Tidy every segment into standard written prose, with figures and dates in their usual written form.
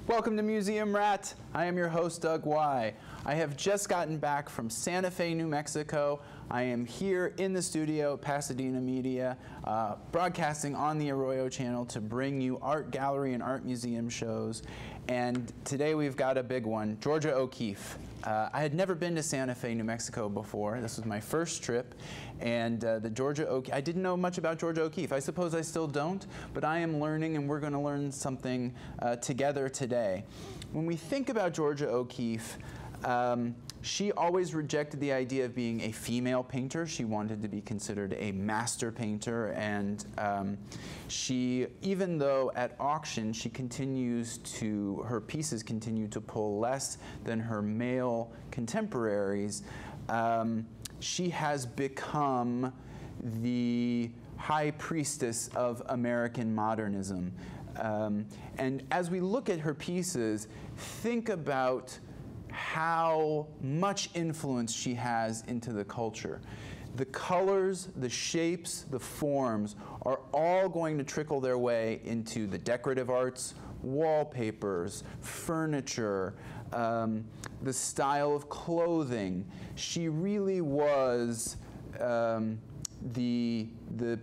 Welcome to Museum Rat. I am your host, Doug Y. I have just gotten back from Santa Fe, New Mexico. I am here in the studio at Pasadena Media, broadcasting on the Arroyo Channel to bring you art gallery and art museum shows. And today we've got a big one, Georgia O'Keeffe. I had never been to Santa Fe, New Mexico before. This was my first trip, and I didn't know much about Georgia O'Keeffe. I suppose I still don't, but I am learning, and we're going to learn something together today. When we think about Georgia O'Keeffe, she always rejected the idea of being a female painter. She wanted to be considered a master painter, and even though at auction her pieces continue to pull less than her male contemporaries, she has become the high priestess of American modernism. And as we look at her pieces, think about how much influence she has into the culture. The colors, the shapes, the forms are all going to trickle their way into the decorative arts, wallpapers, furniture, the style of clothing. She really was the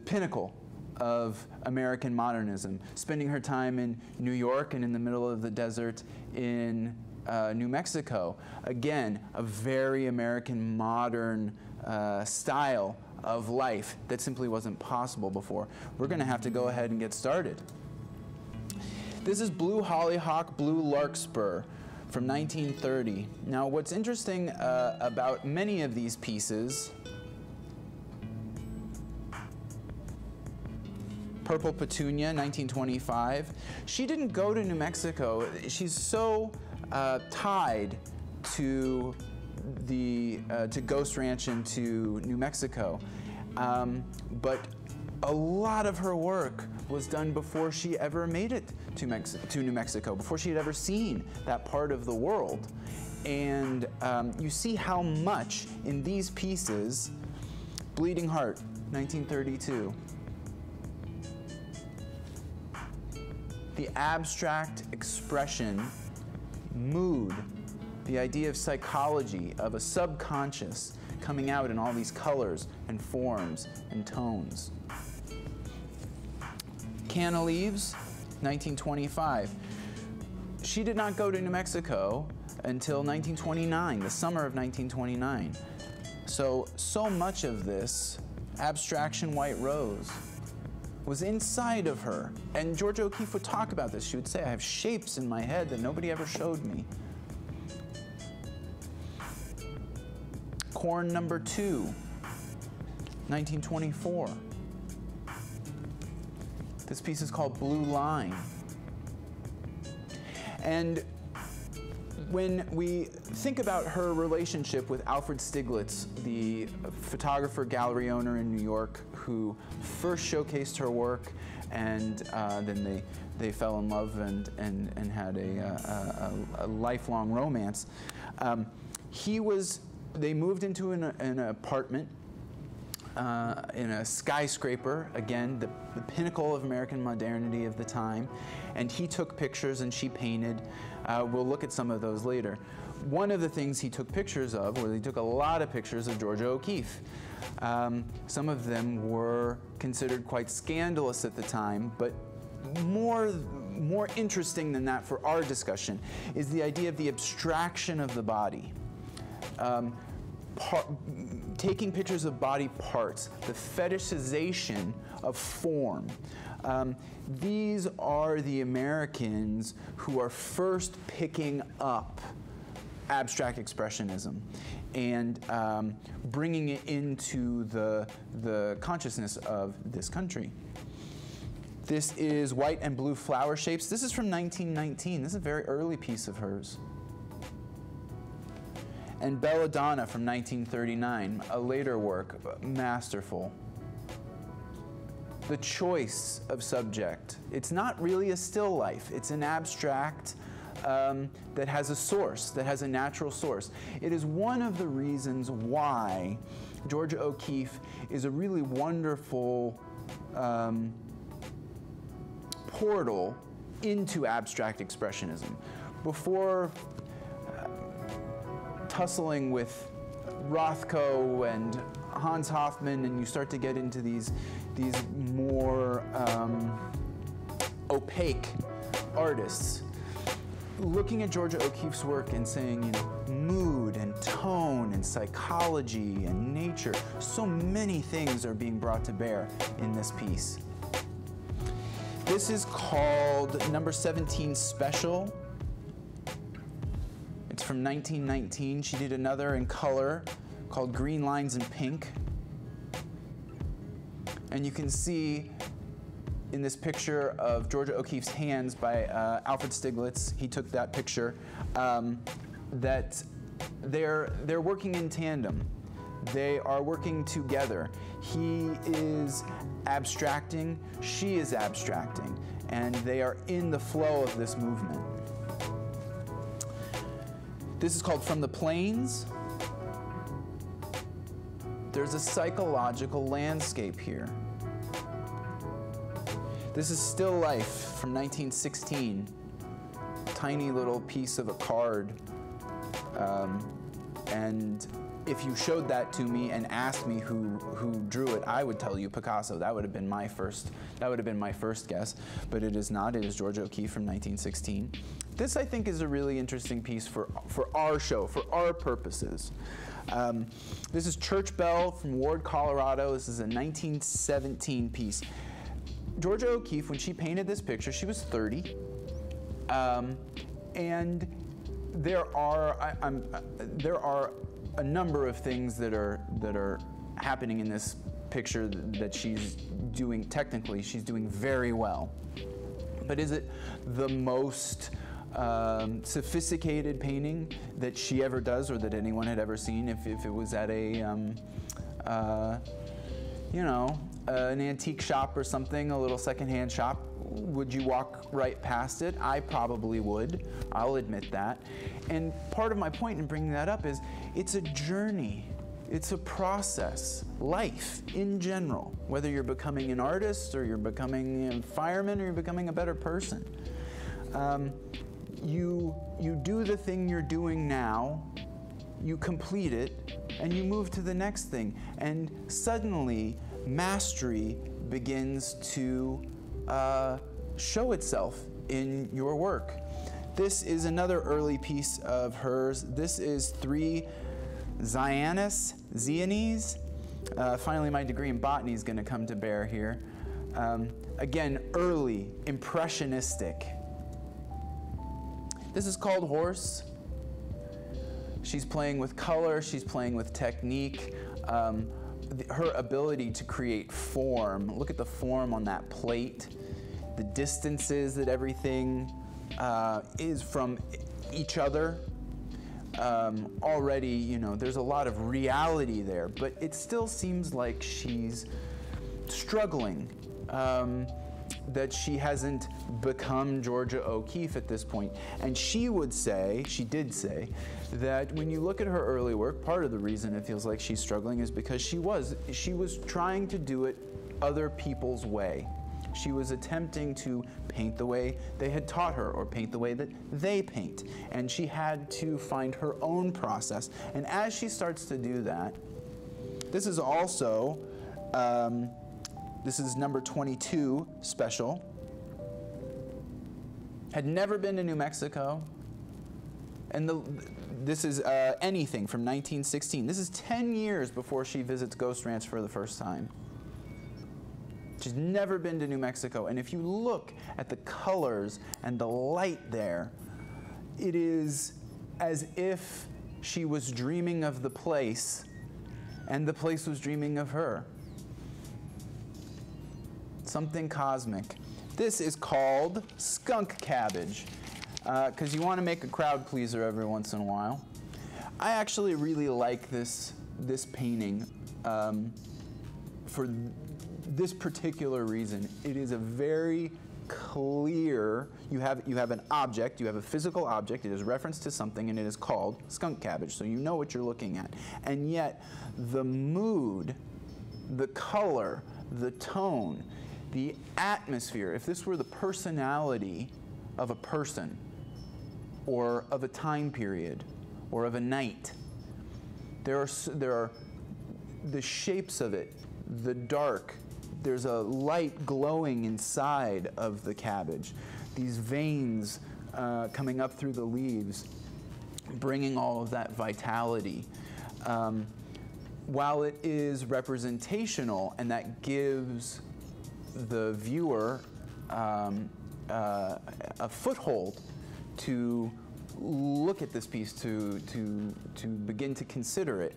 pinnacle of American modernism, spending her time in New York and in the middle of the desert in New Mexico. Again, a very American modern style of life that simply wasn't possible before. We're going to have to go ahead and get started. This is Blue Hollyhock, Blue Larkspur from 1930. Now, what's interesting about many of these pieces, Purple Petunia, 1925, she didn't go to New Mexico. She's so tied to Ghost Ranch and to New Mexico. But a lot of her work was done before she ever made it to New Mexico, before she had ever seen that part of the world. And you see how much in these pieces, Bleeding Heart, 1932, the abstract expression, mood, the idea of psychology, of a subconscious coming out in all these colors and forms and tones. Canna Leaves, 1925. She did not go to New Mexico until 1929, the summer of 1929. So much of this abstraction white rose was inside of her. And Georgia O'Keeffe would talk about this. She would say, I have shapes in my head that nobody ever showed me. Corn Number 2, 1924. This piece is called Blue Line. And when we think about her relationship with Alfred Stieglitz, the photographer, gallery owner in New York, who first showcased her work, and then they fell in love and had a lifelong romance. They moved into an apartment in a skyscraper, again, the pinnacle of American modernity of the time, and he took pictures and she painted. We'll look at some of those later. One of the things he took pictures of, he took a lot of pictures of Georgia O'Keeffe. Some of them were considered quite scandalous at the time, but more interesting than that for our discussion is the idea of the abstraction of the body. Taking pictures of body parts, the fetishization of form. These are the Americans who are first picking up abstract expressionism and bringing it into the consciousness of this country. This is White and Blue Flower Shapes. This is from 1919. This is a very early piece of hers. And Belladonna from 1939, a later work, masterful. The choice of subject. It's not really a still life. It's an abstract that has a source, that has a natural source. It is one of the reasons why Georgia O'Keeffe is a really wonderful portal into abstract expressionism. Before tussling with Rothko and Hans Hofmann, and you start to get into these more opaque artists, looking at Georgia O'Keeffe's work and saying, you know, mood and tone and psychology and nature, so many things are being brought to bear in this piece. This is called number 17 Special. It's from 1919. She did another in color called Green Lines in Pink. And you can see in this picture of Georgia O'Keeffe's hands by Alfred Stieglitz, he took that picture, that they're working in tandem. They are working together. He is abstracting, she is abstracting, and they are in the flow of this movement. This is called From the Plains. There's a psychological landscape here. This is Still Life from 1916. Tiny little piece of a card. And if you showed that to me and asked me who drew it, I would tell you Picasso. That would have been my first guess, but it is not. It is Georgia O'Keeffe from 1916. This, I think, is a really interesting piece for our show, for our purposes. This is Church Bell from Ward, Colorado. This is a 1917 piece. Georgia O'Keeffe, when she painted this picture, she was 30, and there are a number of things that are happening in this picture that she's doing. Technically, she's doing very well. But is it the most sophisticated painting that she ever does, or that anyone had ever seen? If it was at a you know, an antique shop or something, a little secondhand shop, would you walk right past it? I probably would. I'll admit that. And part of my point in bringing that up is it's a journey. It's a process. Life in general, whether you're becoming an artist or you're becoming a fireman or you're becoming a better person. You do the thing you're doing now, you complete it, and you move to the next thing. And suddenly, mastery begins to show itself in your work. This is another early piece of hers. This is 3 Zianis. Finally, my degree in botany is going to come to bear here. Again, early, impressionistic. This is called Horse. She's playing with color, she's playing with technique. Her ability to create form. Look at the form on that plate. The distances that everything is from each other. Already, you know, there's a lot of reality there, but it still seems like she's struggling, that she hasn't become Georgia O'Keeffe at this point. And she did say, that when you look at her early work, part of the reason it feels like she's struggling is because she was trying to do it other people's way. She was attempting to paint the way they had taught her, or paint the way that they paint. And she had to find her own process. And as she starts to do that, this is also, this is number 22 Special. Had never been to New Mexico. And this is Anything from 1916. This is 10 years before she visits Ghost Ranch for the first time. She's never been to New Mexico, and if you look at the colors and the light there, it is as if she was dreaming of the place, and the place was dreaming of her. Something cosmic. This is called Skunk Cabbage, because you want to make a crowd pleaser every once in a while. I actually really like this painting for this particular reason. It is a very clear, you have an object, you have a physical object, it is referenced to something, and it is called skunk cabbage, so you know what you're looking at. And yet, the mood, the color, the tone, the atmosphere, if this were the personality of a person, or of a time period, or of a night. There are the shapes of it, the dark. There's a light glowing inside of the cabbage. These veins coming up through the leaves, bringing all of that vitality. While it is representational and that gives the viewer a foothold to look at this piece, to begin to consider it,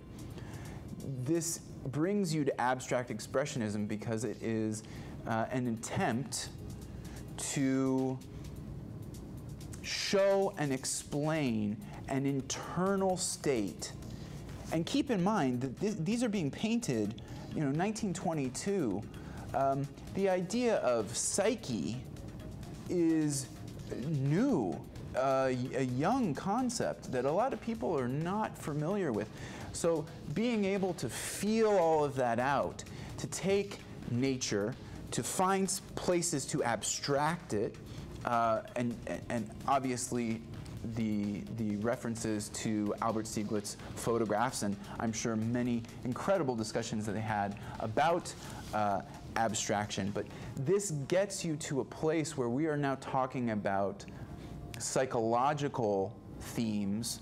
this brings you to abstract expressionism because it is an attempt to show and explain an internal state. And keep in mind that these are being painted, 1922. The idea of psyche is new, a young concept that a lot of people are not familiar with. So being able to feel all of that out, to take nature, to find places to abstract it, and obviously the references to Albert Stieglitz's photographs, and I'm sure many incredible discussions that they had about abstraction. But this gets you to a place where we are now talking about psychological themes,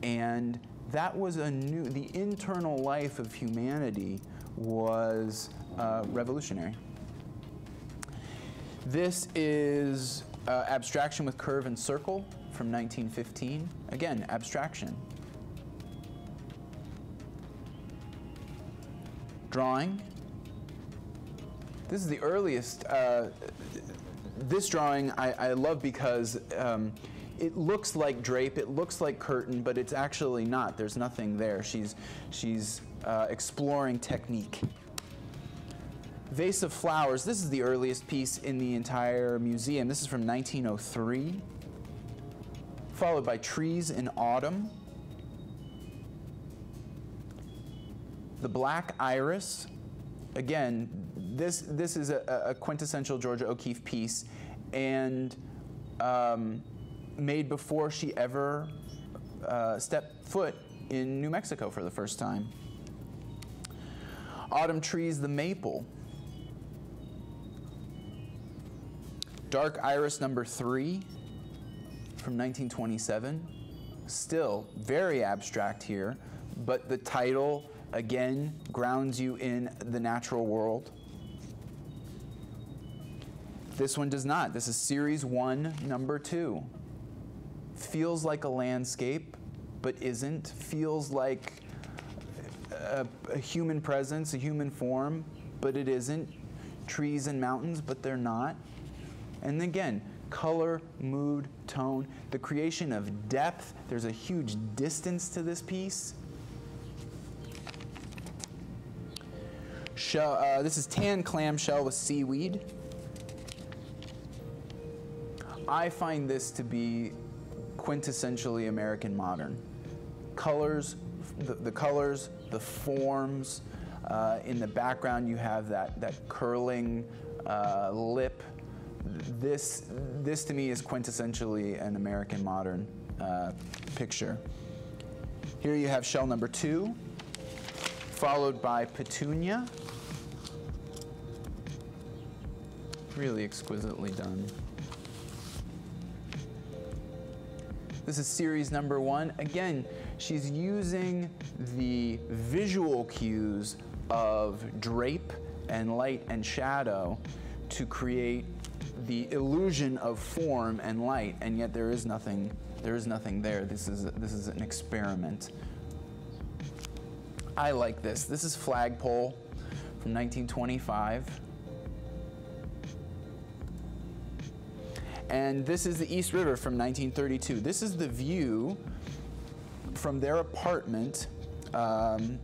and that was the internal life of humanity was revolutionary. This is Abstraction with Curve and Circle from 1915. Again, abstraction. Drawing. This is the earliest. This drawing I love because it looks like drape, it looks like curtain, but it's actually not. There's nothing there. She's exploring technique. Vase of Flowers. This is the earliest piece in the entire museum. This is from 1903. Followed by Trees in Autumn. The Black Iris. Again, this is a quintessential Georgia O'Keeffe piece, and made before she ever stepped foot in New Mexico for the first time. Autumn Trees, the Maple. Dark Iris number 3 from 1927. Still very abstract here, but the title again grounds you in the natural world. This one does not. This is Series 1, number 2. Feels like a landscape, but isn't. Feels like a human presence, a human form, but it isn't. Trees and mountains, but they're not. And again, color, mood, tone, the creation of depth. There's a huge distance to this piece. This is Tan Clamshell with Seaweed. I find this to be quintessentially American modern. Colors, the colors, the forms. In the background you have that curling lip. This to me is quintessentially an American modern picture. Here you have shell number 2, followed by Petunia. Really exquisitely done. This is series number 1. Again, she's using the visual cues of drape and light and shadow to create the illusion of form and light, and yet there is nothing there. This is an experiment. I like this. This is Flagpole from 1925. And this is the East River from 1932. This is the view from their apartment, the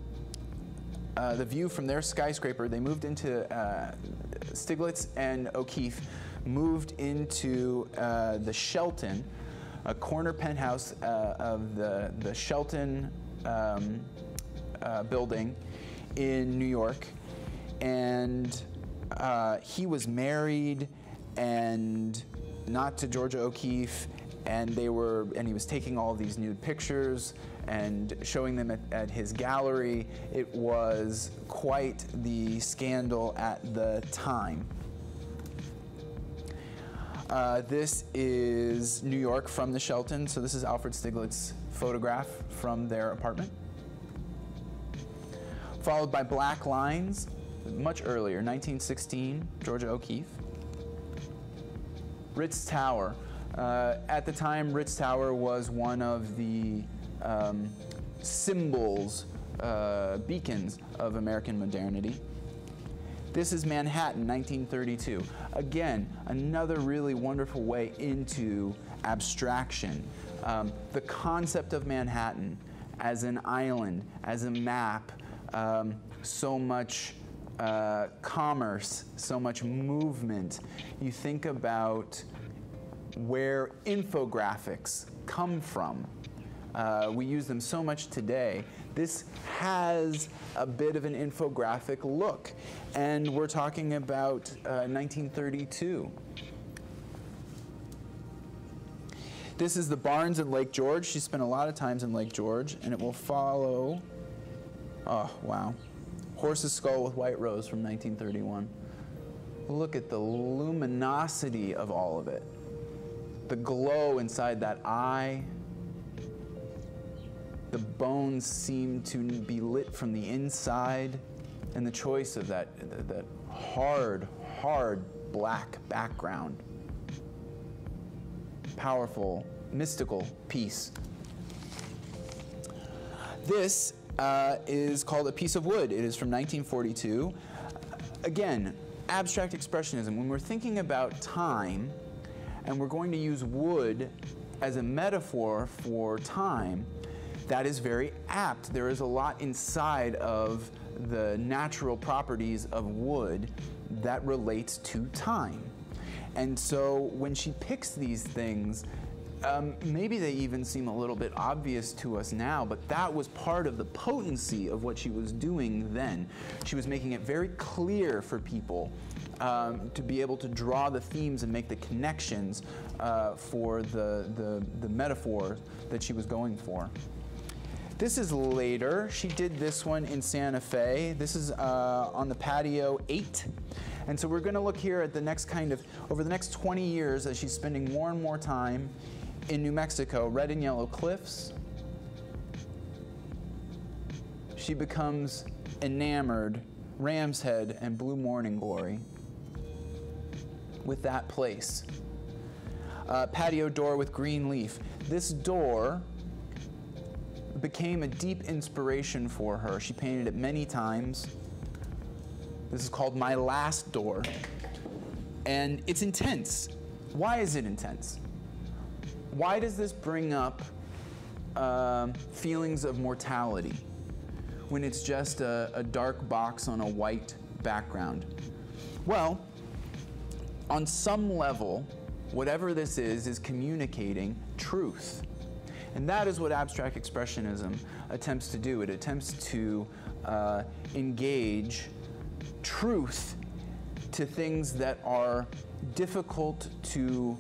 view from their skyscraper. They moved into, Stieglitz and O'Keeffe moved into the Shelton, a corner penthouse of the Shelton building in New York. And he was married and not to Georgia O'Keeffe, and he was taking all these nude pictures and showing them at his gallery. It was quite the scandal at the time. This is New York from the Shelton. So this is Alfred Stieglitz's photograph from their apartment. Followed by Black Lines, much earlier, 1916, Georgia O'Keeffe. Ritz Tower. At the time, Ritz Tower was one of the symbols, beacons of American modernity. This is Manhattan, 1932. Again, another really wonderful way into abstraction. The concept of Manhattan as an island, as a map, so much commerce, so much movement. You think about where infographics come from. We use them so much today. This has a bit of an infographic look, and we're talking about 1932. This is the Barns in Lake George. She spent a lot of times in Lake George, and it will follow, oh wow, Horse's Skull with White Rose from 1931. Look at the luminosity of all of it. The glow inside that eye. The bones seem to be lit from the inside, and the choice of that hard black background. Powerful, mystical piece. This is called A Piece of Wood. It is from 1942. Again, abstract expressionism. When we're thinking about time, and we're going to use wood as a metaphor for time, that is very apt. There is a lot inside of the natural properties of wood that relates to time. And so when she picks these things, maybe they even seem a little bit obvious to us now, but that was part of the potency of what she was doing then. She was making it very clear for people to be able to draw the themes and make the connections for the metaphor that she was going for. This is later. She did this one in Santa Fe. This is on the patio 8. And so we're going to look here at the next over the next 20 years as she's spending more and more time in New Mexico, red and yellow cliffs. She becomes enamored, Ram's Head and Blue Morning Glory, with that place. Patio door with green leaf. This door became a deep inspiration for her. She painted it many times. This is called My Last Door. And it's intense. Why is it intense? Why does this bring up feelings of mortality when it's just a dark box on a white background? Well, on some level, whatever this is communicating truth. And that is what abstract expressionism attempts to do. It attempts to engage truth to things that are difficult to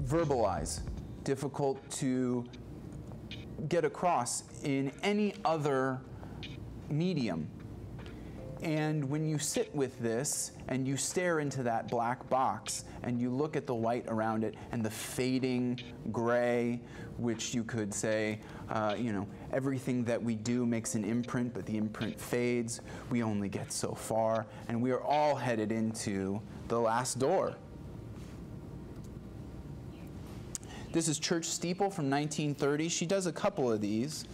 verbalize, difficult to get across in any other medium. And when you sit with this and you stare into that black box and you look at the white around it and the fading gray, which you could say, everything that we do makes an imprint, but the imprint fades. We only get so far, and we are all headed into the last door. This is Church Steeple from 1930. She does a couple of these.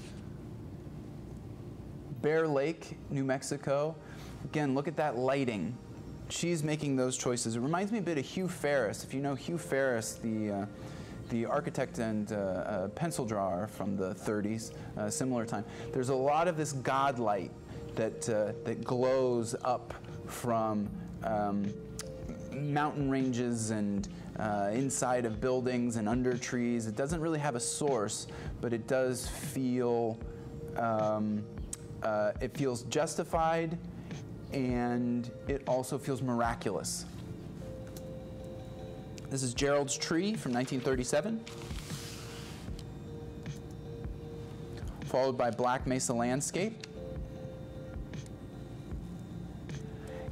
Bear Lake, New Mexico. Again, look at that lighting. She's making those choices. It reminds me a bit of Hugh Ferris. If you know Hugh Ferris, the architect and pencil drawer from the 30s, similar time. There's a lot of this God light that glows up from mountain ranges and inside of buildings and under trees. It doesn't really have a source, but it does feel, it feels justified, and it also feels miraculous. This is Gerald's Tree from 1937. Followed by Black Mesa Landscape.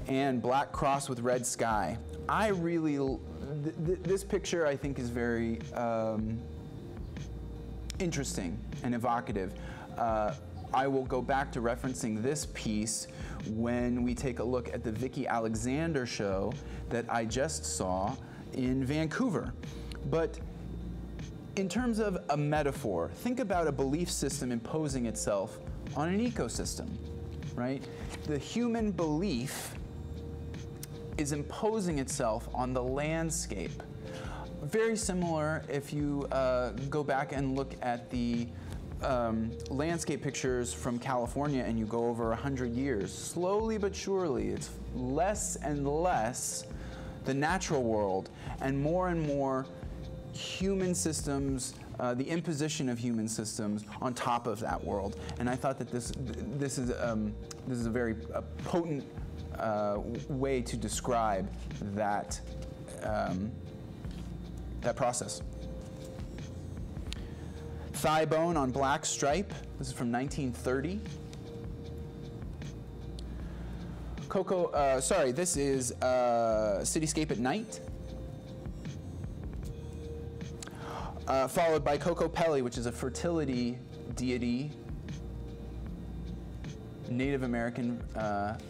And Black Cross with Red Sky. I really, this picture I think is very interesting and evocative. I will go back to referencing this piece when we take a look at the Vicki Alexander show that I just saw in Vancouver. But in terms of a metaphor, think about a belief system imposing itself on an ecosystem, right? The human belief is imposing itself on the landscape. Very similar if you go back and look at the landscape pictures from California and you go over 100 years. Slowly but surely, it's less and less the natural world and more human systems, the imposition of human systems on top of that world. And I thought that this is a very potent way to describe that that process. Thigh bone on black stripe. This is from 1930. This is Cityscape at Night. Followed by Kokopelli, which is a fertility deity, Native American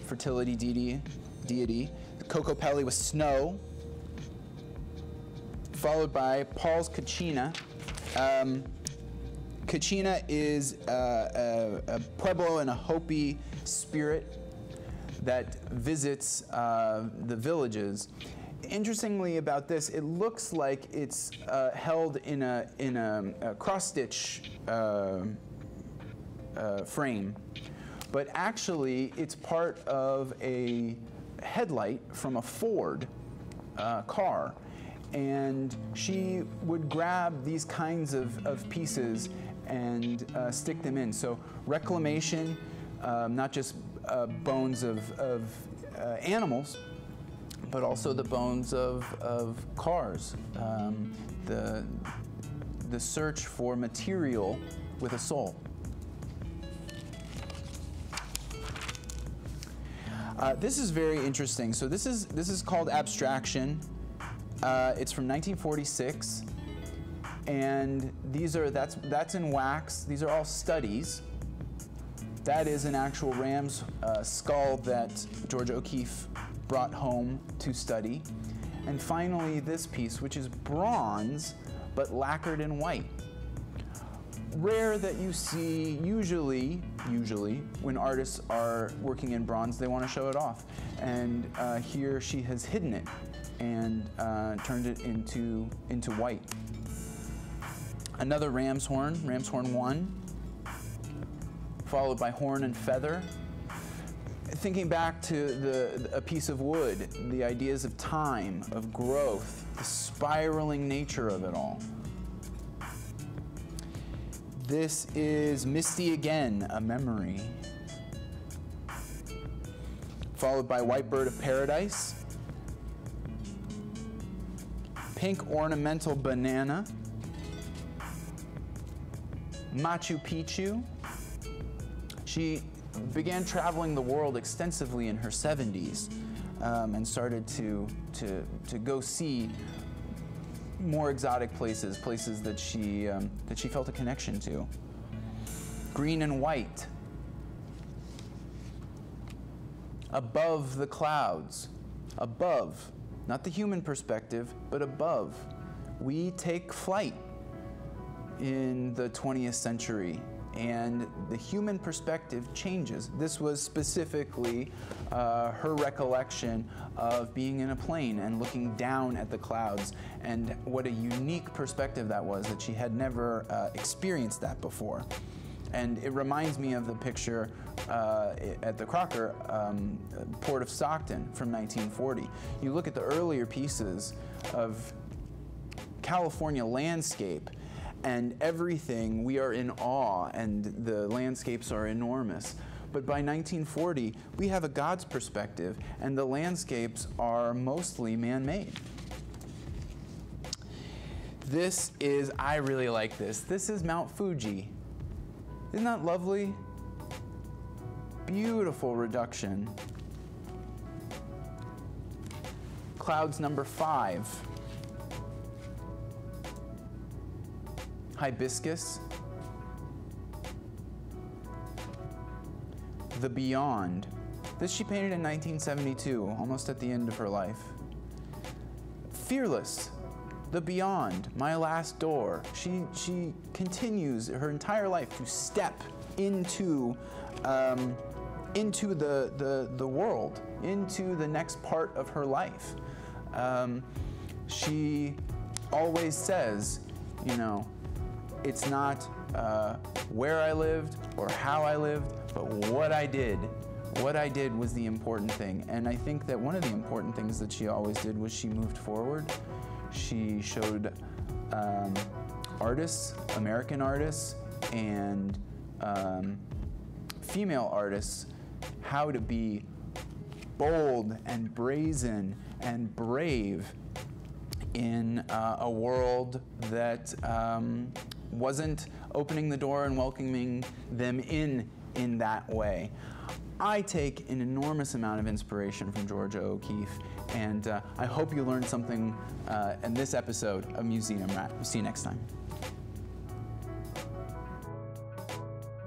fertility deity. Kokopelli with snow. Followed by Paul's Kachina. Kachina is a Pueblo and a Hopi spirit that visits the villages. Interestingly about this, it looks like it's held in a cross-stitch frame, but actually it's part of a headlight from a Ford car. And she would grab these kinds of pieces and stick them in. So reclamation, not just bones of animals, but also the bones of cars. The search for material with a soul. This is very interesting. So this is called abstraction. It's from 1946, and that's in wax. These are all studies. That is an actual ram's skull that Georgia O'Keeffe brought home to study. And finally, this piece, which is bronze, but lacquered in white. Rare that you see, usually, when artists are working in bronze, they want to show it off. And here she has hidden it and turned it into white. Another ram's horn 1, followed by horn and feather. Thinking back to a piece of wood, the ideas of time, of growth, the spiraling nature of it all. This is Misty Again, a memory. Followed by White Bird of Paradise. Pink Ornamental Banana. Machu Picchu. She began traveling the world extensively in her 70s and started to go see more exotic places that she felt a connection to. Green and white. Above the clouds. Above. Not the human perspective, but above. We take flight in the 20th century, and the human perspective changes. This was specifically her recollection of being in a plane and looking down at the clouds, and what a unique perspective that was, that she had never experienced that before. And it reminds me of the picture at the Crocker, Port of Stockton from 1940. You look at the earlier pieces of California landscape, and everything, we are in awe, and the landscapes are enormous. But by 1940, we have a God's perspective, and the landscapes are mostly man-made. I really like this. This is Mount Fuji. Isn't that lovely? Beautiful reduction. Clouds number 5. Hibiscus. The Beyond. This she painted in 1972, almost at the end of her life. Fearless. The Beyond, My Last Door. She continues her entire life to step into the world, into the next part of her life. She always says, you know, it's not where I lived or how I lived, but what I did. What I did was the important thing. And I think that one of the important things that she always did was she moved forward. She showed artists, American artists, and female artists how to be bold and brazen and brave in a world that wasn't opening the door and welcoming them in that way. I take an enormous amount of inspiration from Georgia O'Keeffe, and I hope you learned something in this episode of Museum Rat. We'll see you next time.